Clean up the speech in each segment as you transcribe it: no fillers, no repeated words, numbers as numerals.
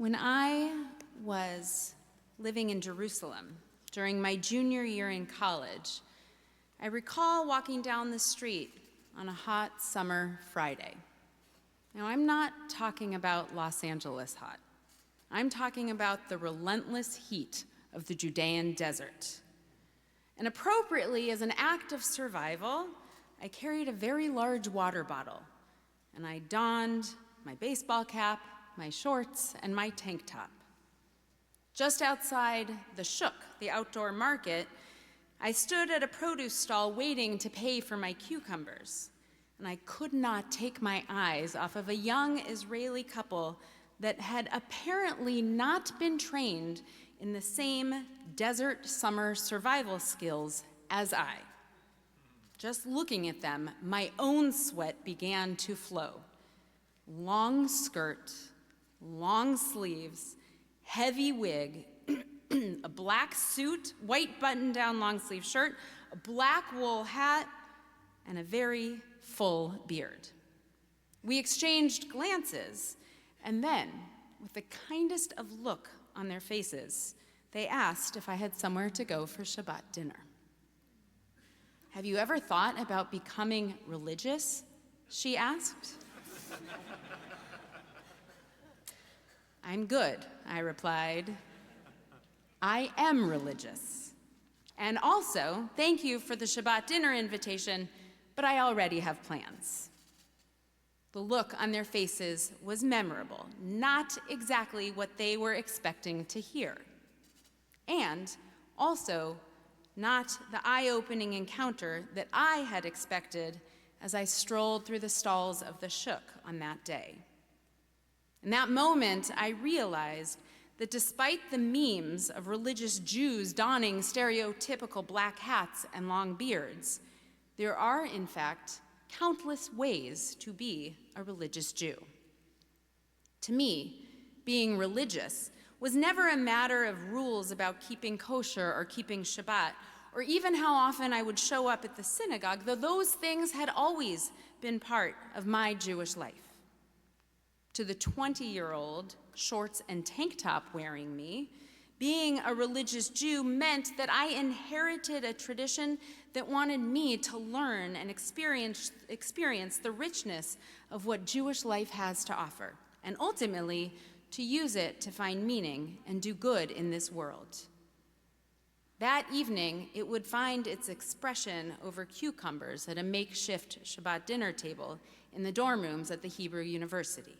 When I was living in Jerusalem during my junior year in college, I recall walking down the street on a hot summer Friday. Now, I'm not talking about Los Angeles hot. I'm talking about the relentless heat of the Judean desert. And appropriately, as an act of survival, I carried a very large water bottle, and I donned my baseball cap, my shorts, and my tank top. Just outside the Shuk, the outdoor market, I stood at a produce stall waiting to pay for my cucumbers, and I could not take my eyes off of a young Israeli couple that had apparently not been trained in the same desert summer survival skills as I. Just looking at them, my own sweat began to flow. Long skirt, long sleeves, heavy wig, a black suit, white button-down long-sleeve shirt, a black wool hat, and a very full beard. We exchanged glances, and then, with the kindest of look on their faces, they asked if I had somewhere to go for Shabbat dinner. "Have you ever thought about becoming religious?" she asked. "I'm good," I replied. "I am religious. And also, thank you for the Shabbat dinner invitation, but I already have plans." The look on their faces was memorable, not exactly what they were expecting to hear. And also, not the eye-opening encounter that I had expected as I strolled through the stalls of the Shuk on that day. In that moment, I realized that despite the memes of religious Jews donning stereotypical black hats and long beards, there are, in fact, countless ways to be a religious Jew. To me, being religious was never a matter of rules about keeping kosher or keeping Shabbat, or even how often I would show up at the synagogue, though those things had always been part of my Jewish life. To the 20-year-old shorts and tank top wearing me, being a religious Jew meant that I inherited a tradition that wanted me to learn and experience the richness of what Jewish life has to offer, and ultimately to use it to find meaning and do good in this world. That evening, it would find its expression over cucumbers at a makeshift Shabbat dinner table in the dorm rooms at the Hebrew University.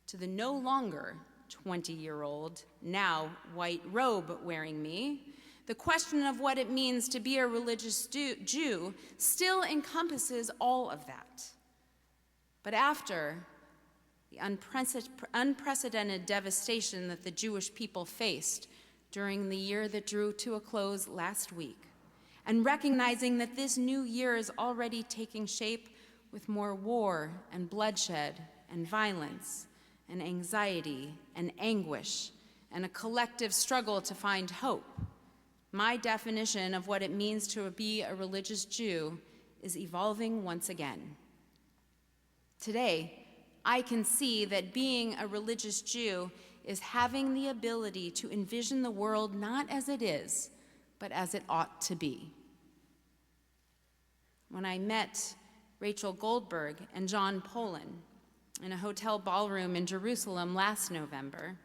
To the no longer 20-year-old, now white robe wearing me, the question of what it means to be a religious Jew still encompasses all of that. But after the unprecedented devastation that the Jewish people faced during the year that drew to a close last week, and recognizing that this new year is already taking shape with more war and bloodshed and violence and anxiety and anguish and a collective struggle to find hope, my definition of what it means to be a religious Jew is evolving once again. Today, I can see that being a religious Jew is having the ability to envision the world not as it is, but as it ought to be. When I met Rachel Goldberg and John Polin in a hotel ballroom in Jerusalem last November,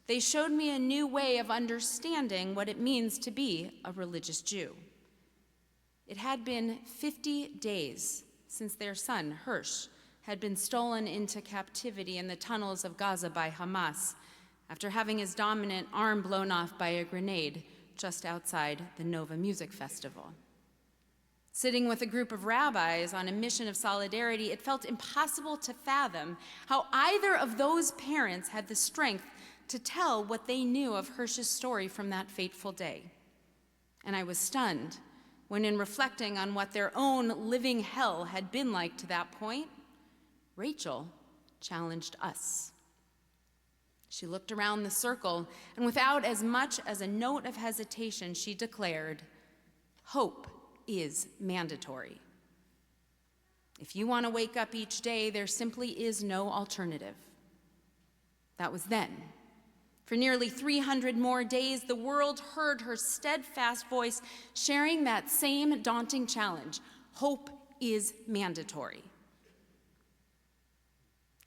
they showed me a new way of understanding what it means to be a religious Jew. It had been 50 days since their son, Hirsch, had been stolen into captivity in the tunnels of Gaza by Hamas after having his dominant arm blown off by a grenade just outside the Nova Music Festival. Sitting with a group of rabbis on a mission of solidarity, it felt impossible to fathom how either of those parents had the strength to tell what they knew of Hirsch's story from that fateful day. And I was stunned when, in reflecting on what their own living hell had been like to that point, Rachel challenged us. She looked around the circle, and without as much as a note of hesitation, she declared, "Hope is mandatory. If you want to wake up each day, there simply is no alternative. That was then. For nearly 300 more days, the world heard her steadfast voice sharing that same daunting challenge. Hope is mandatory.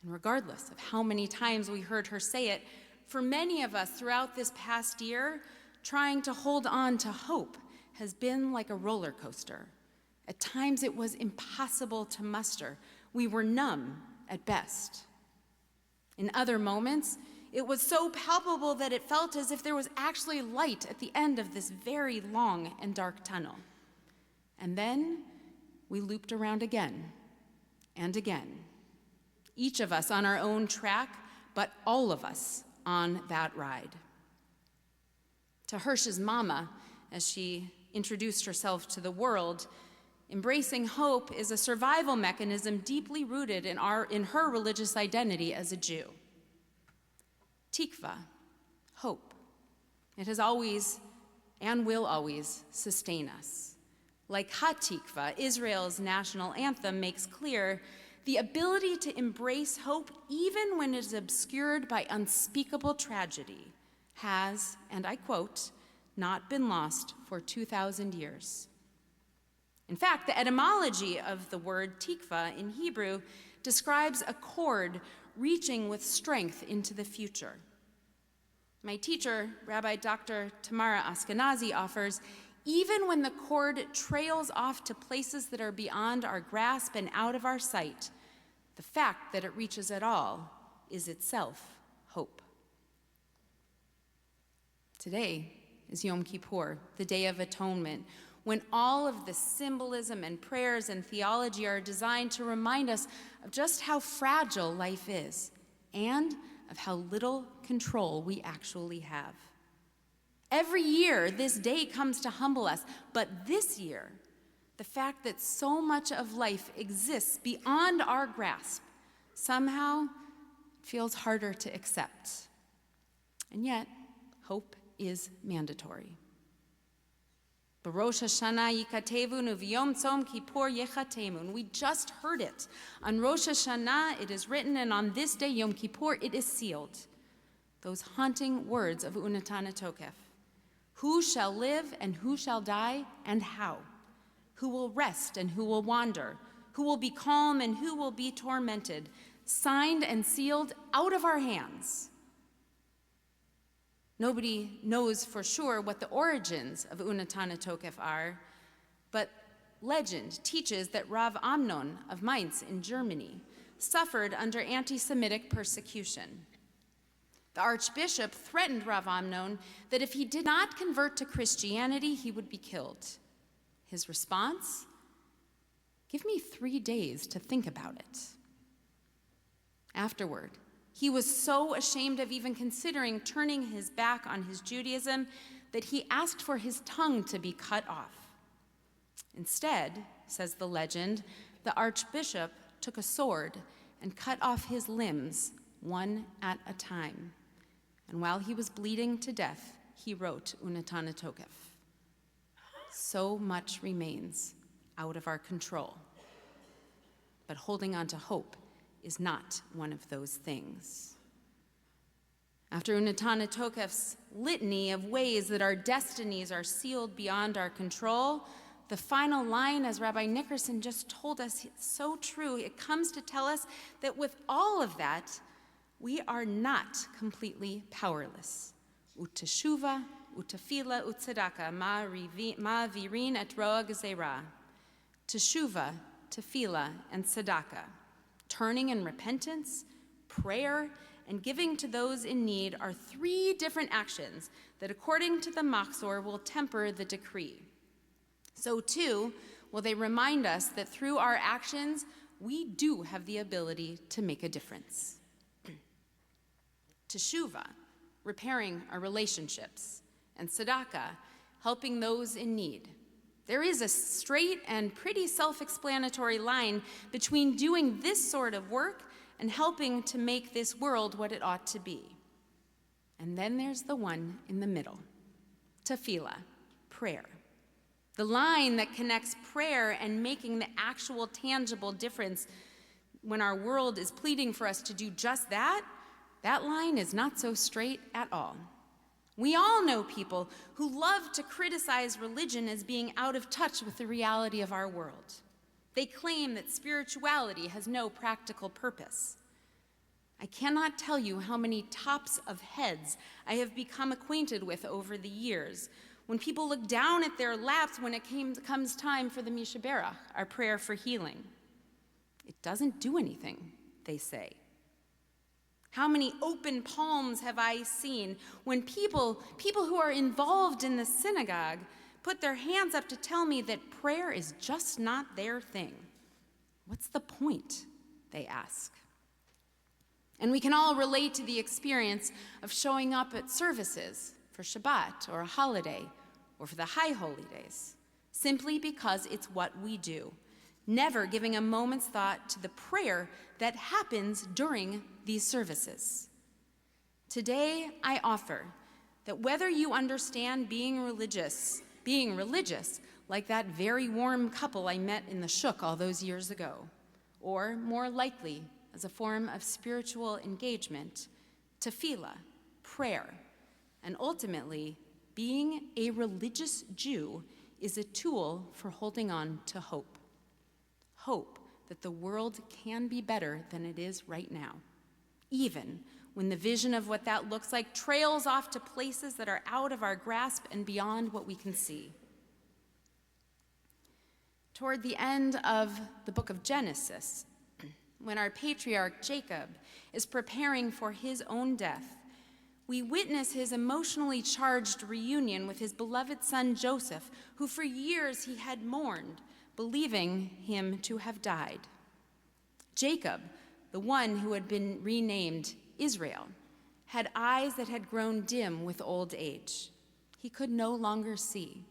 And regardless of how many times we heard her say it, for many of us throughout this past year, trying to hold on to hope has been like a roller coaster. At times it was impossible to muster. We were numb at best. In other moments, it was so palpable that it felt as if there was actually light at the end of this very long and dark tunnel. And then we looped around again and again, each of us on our own track, but all of us on that ride. To Hirsch's mama, as she introduced herself to the world, embracing hope is a survival mechanism deeply rooted in her religious identity as a Jew. Tikva, hope. It has always and will always sustain us. Like HaTikva, Israel's national anthem, makes clear, the ability to embrace hope, even when it is obscured by unspeakable tragedy, has, and I quote, not been lost for 2,000 years. In fact, the etymology of the word tikva in Hebrew describes a cord reaching with strength into the future. My teacher, Rabbi Dr. Tamara Askenazi, offers, even when the cord trails off to places that are beyond our grasp and out of our sight, the fact that it reaches at all is itself hope. Today is Yom Kippur, the Day of Atonement, when all of the symbolism and prayers and theology are designed to remind us of just how fragile life is and of how little control we actually have. Every year, this day comes to humble us, but this year, the fact that so much of life exists beyond our grasp somehow feels harder to accept. And yet, hope is mandatory. B'Rosh Hashanah yikatevun u'v'yom tzom kippur yechatemun. We just heard it. On Rosh Hashanah it is written, and on this day, Yom Kippur, it is sealed. Those haunting words of Unatana Tokef. Who shall live and who shall die, and how? Who will rest and who will wander? Who will be calm and who will be tormented? Signed and sealed out of our hands. Nobody knows for sure what the origins of Unatana Tokef are, but legend teaches that Rav Amnon of Mainz in Germany suffered under anti-Semitic persecution. The archbishop threatened Rav Amnon that if he did not convert to Christianity, he would be killed. His response? Give me 3 days to think about it. Afterward, he was so ashamed of even considering turning his back on his Judaism that he asked for his tongue to be cut off. Instead, says the legend, the archbishop took a sword and cut off his limbs one at a time. And while he was bleeding to death, he wrote Unatana Tokef. So much remains out of our control. But holding on to hope is not one of those things. After Unatana Tokef's litany of ways that our destinies are sealed beyond our control, the final line, as Rabbi Nickerson just told us, it's so true. It comes to tell us that with all of that, we are not completely powerless. Uteshuva, utefila, utzedaka, ma virin et roa gezerah. Teshuva, tefila, and tzedakah. Turning in repentance, prayer, and giving to those in need are 3 different actions that, according to the Machzor, will temper the decree. So too, will they remind us that through our actions, we do have the ability to make a difference. Teshuva, repairing our relationships, and tzedakah, helping those in need. There is a straight and pretty self-explanatory line between doing this sort of work and helping to make this world what it ought to be. And then there's the one in the middle, tefillah, prayer. The line that connects prayer and making the actual tangible difference when our world is pleading for us to do just that that line is not so straight at all. We all know people who love to criticize religion as being out of touch with the reality of our world. They claim that spirituality has no practical purpose. I cannot tell you how many tops of heads I have become acquainted with over the years when people look down at their laps when it comes time for the Mishaberach, our prayer for healing. It doesn't do anything, they say. How many open palms have I seen when people who are involved in the synagogue put their hands up to tell me that prayer is just not their thing? What's the point, they ask. And we can all relate to the experience of showing up at services for Shabbat or a holiday or for the high holy days, simply because it's what we do, never giving a moment's thought to the prayer that happens during these services. Today, I offer that whether you understand being religious like that very warm couple I met in the shuk all those years ago, or more likely as a form of spiritual engagement, tefillah, prayer, and ultimately, being a religious Jew is a tool for holding on to hope. Hope that the world can be better than it is right now, even when the vision of what that looks like trails off to places that are out of our grasp and beyond what we can see. Toward the end of the book of Genesis, when our patriarch Jacob is preparing for his own death, we witness his emotionally charged reunion with his beloved son Joseph, who for years he had mourned, believing him to have died. Jacob, the one who had been renamed Israel, had eyes that had grown dim with old age. He could no longer see.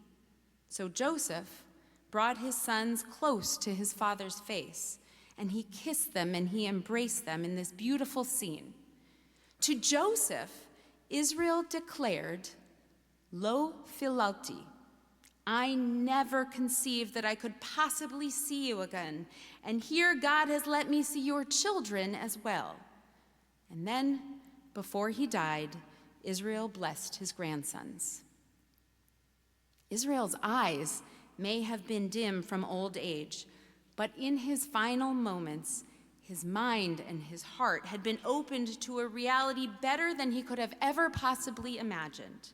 So Joseph brought his sons close to his father's face, and he kissed them and he embraced them in this beautiful scene. To Joseph, Israel declared, "Lo filalti," I never conceived that I could possibly see you again, and here God has let me see your children as well. And then, before he died, Israel blessed his grandsons. Israel's eyes may have been dim from old age, but in his final moments, his mind and his heart had been opened to a reality better than he could have ever possibly imagined.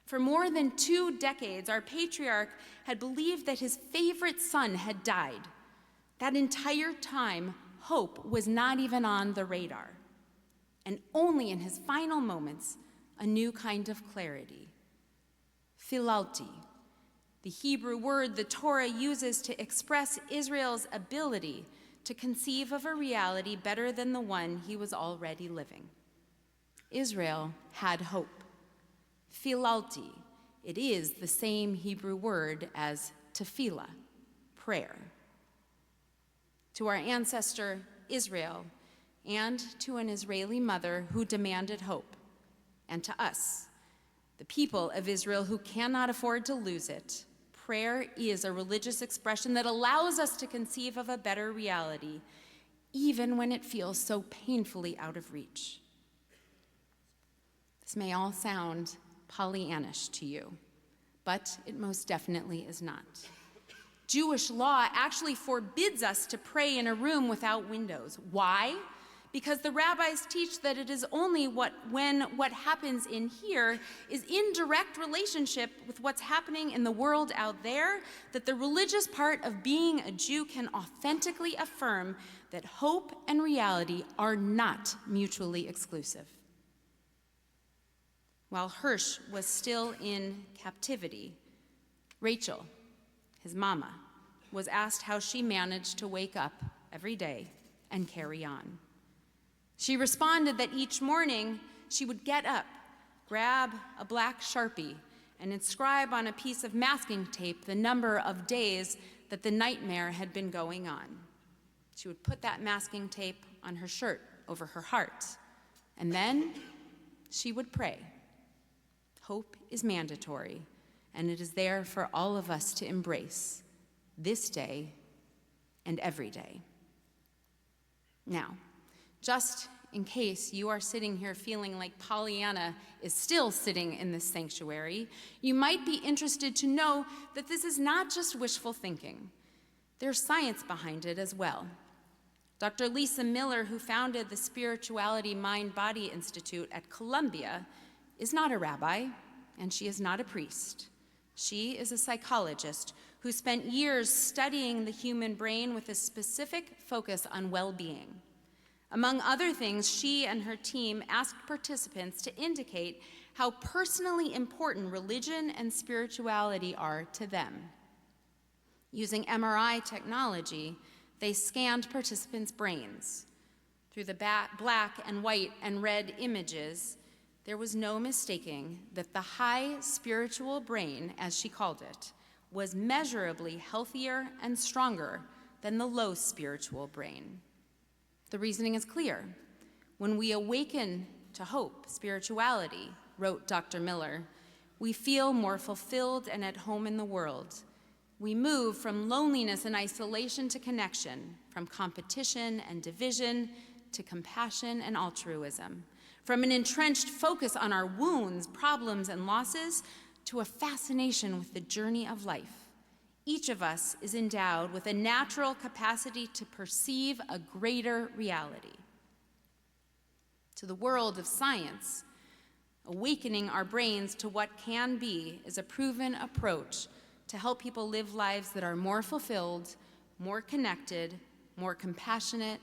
For more than 2 decades, our patriarch had believed that his favorite son had died. That entire time, hope was not even on the radar. And only in his final moments, a new kind of clarity. Filalti, the Hebrew word the Torah uses to express Israel's ability to conceive of a reality better than the one he was already living. Israel had hope. Filalti, it is the same Hebrew word as tefillah, prayer. To our ancestor Israel, and to an Israeli mother who demanded hope, and to us, the people of Israel who cannot afford to lose it, prayer is a religious expression that allows us to conceive of a better reality, even when it feels so painfully out of reach. This may all sound Pollyannish to you, but it most definitely is not. Jewish law actually forbids us to pray in a room without windows. Why? Because the rabbis teach that it is only when what happens in here is in direct relationship with what's happening in the world out there that the religious part of being a Jew can authentically affirm that hope and reality are not mutually exclusive. While Hirsch was still in captivity, Rachel, his mama, was asked how she managed to wake up every day and carry on. She responded that each morning she would get up, grab a black Sharpie, and inscribe on a piece of masking tape the number of days that the nightmare had been going on. She would put that masking tape on her shirt over her heart, and then she would pray. Hope is mandatory, and it is there for all of us to embrace this day and every day. Now, just in case you are sitting here feeling like Pollyanna is still sitting in this sanctuary, you might be interested to know that this is not just wishful thinking. There's science behind it as well. Dr. Lisa Miller, who founded the Spirituality Mind-Body Institute at Columbia, is not a rabbi, and she is not a priest. She is a psychologist who spent years studying the human brain with a specific focus on well-being. Among other things, she and her team asked participants to indicate how personally important religion and spirituality are to them. Using MRI technology, they scanned participants' brains. Through the black and white and red images, there was no mistaking that the high spiritual brain, as she called it, was measurably healthier and stronger than the low spiritual brain. The reasoning is clear. When we awaken to hope, spirituality, wrote Dr. Miller, we feel more fulfilled and at home in the world. We move from loneliness and isolation to connection, from competition and division to compassion and altruism, from an entrenched focus on our wounds, problems, and losses to a fascination with the journey of life. Each of us is endowed with a natural capacity to perceive a greater reality. To the world of science, awakening our brains to what can be is a proven approach to help people live lives that are more fulfilled, more connected, more compassionate,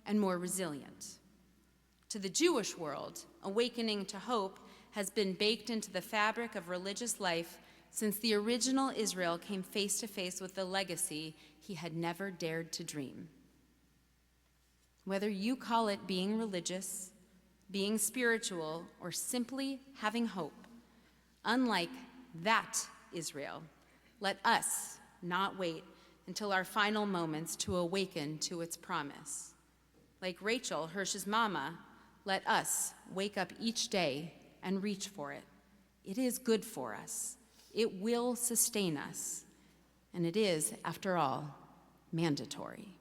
and more resilient. To the Jewish world, awakening to hope has been baked into the fabric of religious life since the original Israel came face to face with the legacy he had never dared to dream. Whether you call it being religious, being spiritual, or simply having hope, unlike that Israel, let us not wait until our final moments to awaken to its promise. Like Rachel, Hirsch's mama, let us wake up each day and reach for it. It is good for us. It will sustain us. And it is, after all, mandatory.